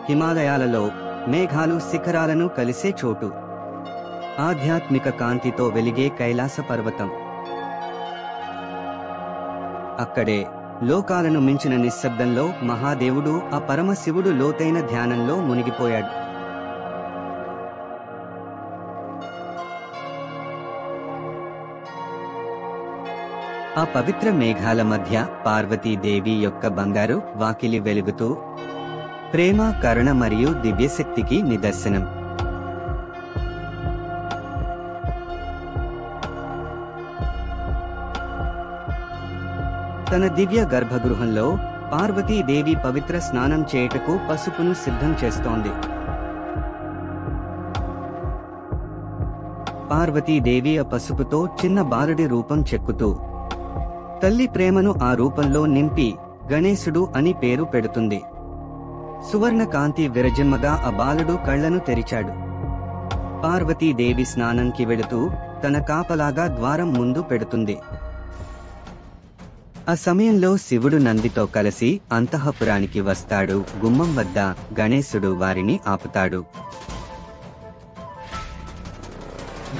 హిమాలయాలలో మేఘాలు శిఖరాలను కలిసే చోటు. ఆధ్యాత్మిక కాంతితో వెలిగే కైలాస పర్వతం. అక్కడే లోకాలను మించిన నిశ్శబ్దంలో మహాదేవుడు, ఆ పరమశివుడు లోతైన ధ్యానంలో మునిగిపోయాడు. ఆ పవిత్ర మేఘాల మధ్య పార్వతీదేవి యొక్క బంగారు వాకిలి వెలుగుతూ ప్రేమ, కరుణ మరియు దివ్యశక్తికి నిదర్శనం. తన దివ్య గర్భగృహంలో పార్వతీదేవి పవిత్ర స్నానం చేయుటకు పసుపును సిద్ధం చేస్తోంది. పార్వతీదేవి ఆ పసుపుతో చిన్న బాలుడి రూపం చెక్కుతూ తల్లి ప్రేమను ఆ రూపంలో నింపి గణేశుడు అని పేరు పెడుతుంది. సువర్ణ కాంతి విరజిమ్మగా ఆ బాలుడు కళ్లను తెరిచాడు. పార్వతీదేవి స్నానంకి వెళుతూ తన కాపలాగా ద్వారం ముందు పెడుతుంది. ఆ సమయంలో శివుడు నందితో కలిసి అంతఃపురానికి వస్తాడు. గుమ్మం వద్ద గణేశుడు వారిని ఆపుతాడు.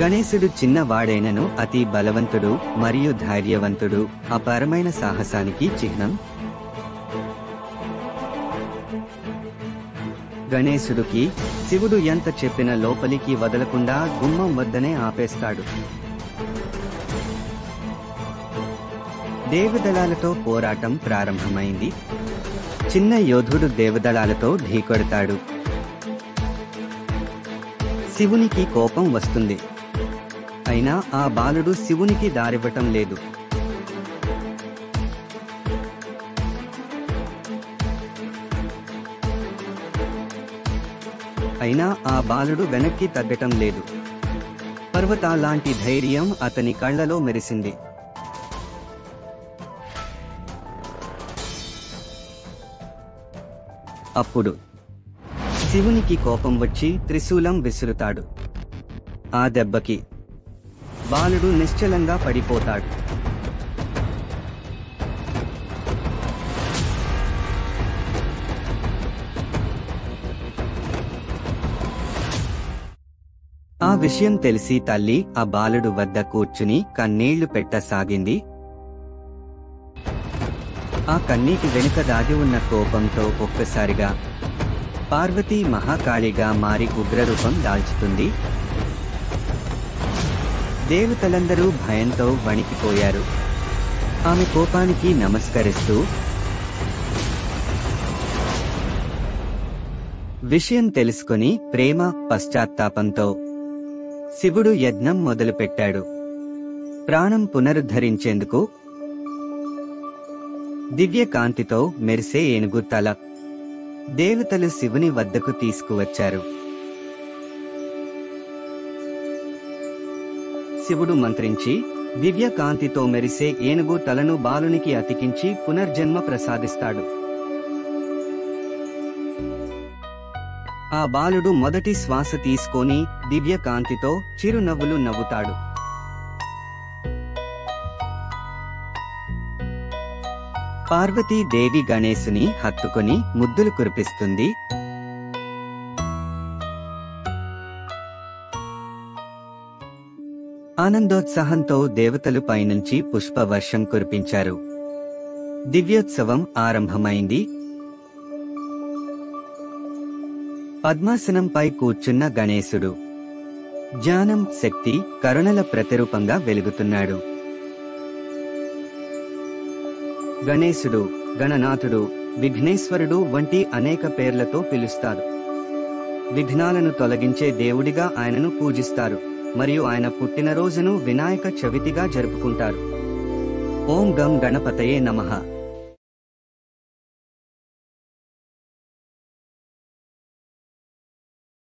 గణేశుడు చిన్నవాడైనను అతి బలవంతుడు మరియు ధైర్యవంతుడు, అపారమైన సాహసానికి చిహ్నం. గణేశుడికి శివుడు ఎంత చెప్పినా లోపలికి వదలకుండా గుమ్మం వద్దనే ఆపేస్తాడు. దేవదళాలతో పోరాటం ప్రారంభమైంది. చిన్న యోధుడు దేవదళాలతో ఢీకొడతాడు. శివునికి కోపం వస్తుంది. అయినా ఆ బాలుడు శివునికి దారివ్వటం లేదు. వెనక్కి తగ్గటం లేదు. పర్వతాలాంటి ధైర్యం అతని కళ్లలో మెరిసింది. అప్పుడు శివునికి కోపం వచ్చి త్రిశూలం విసురుతాడు. ఆ దెబ్బకి బాలుడు నిశ్చలంగా పడిపోతాడు. ఆ విషయం తెలిసి తల్లి ఆ బాలుడు వద్ద కూర్చుని కన్నీళ్లు పెట్టసాగింది. ఆ కన్నీటి వెనుక దాగి ఉన్న కోపంతో ఒక్కసారిగా పార్వతీ మహాకాళిగా మారి ఉగ్రరూపం దాల్చుతుంది. దేవతలందరూ భయంతో వణికిపోయారు. ఆమె కోపానికి నమస్కరిస్తూ విషయం తెలుసుకుని ప్రేమ, పశ్చాత్తాపంతో శివుడు యజ్ఞం మొదలుపెట్టాడు. ప్రాణం పునరుద్ధరించేందుకు దివ్య కాంతితో మెరిసే ఏనుగు తల దేవతలు శివుని వద్దకు తీసుకువచ్చారు. శివుడు మంత్రించి దివ్య కాంతితో మెరిసే ఏనుగు తలను బాలునికి అతికించి పునర్జన్మ ప్రసాదిస్తాడు. ఆ బాలుడు మొదటి శ్వాస తీసుకొని దివ్య కాంతితో చిరునవ్వులు నవ్వుతాడు. పార్వతీదేవి గణేశుని హత్తుకొని ముద్దులు కురిపిస్తుంది. ఆనందోత్సాహంతో దేవతలు పైనుంచి పుష్పవర్షం కురిపించారు. దివ్యోత్సవం ఆరంభమైంది. పద్మాసనంపై కూర్చున్న గణేశుడు జ్ఞానం, శక్తి, కరుణల ప్రతిరూపంగా వెలుగుతున్నాడు. గణేశుడు, గణనాథుడు, విఘ్నేశ్వరుడు వంటి అనేక పేర్లతో పిలుస్తారు. విఘ్నాలను తొలగించే దేవుడిగా ఆయనను పూజిస్తారు మరియు ఆయన పుట్టినరోజును వినాయక చవితిగా జరుపుకుంటారు. ఓం గం గణపతయే నమః.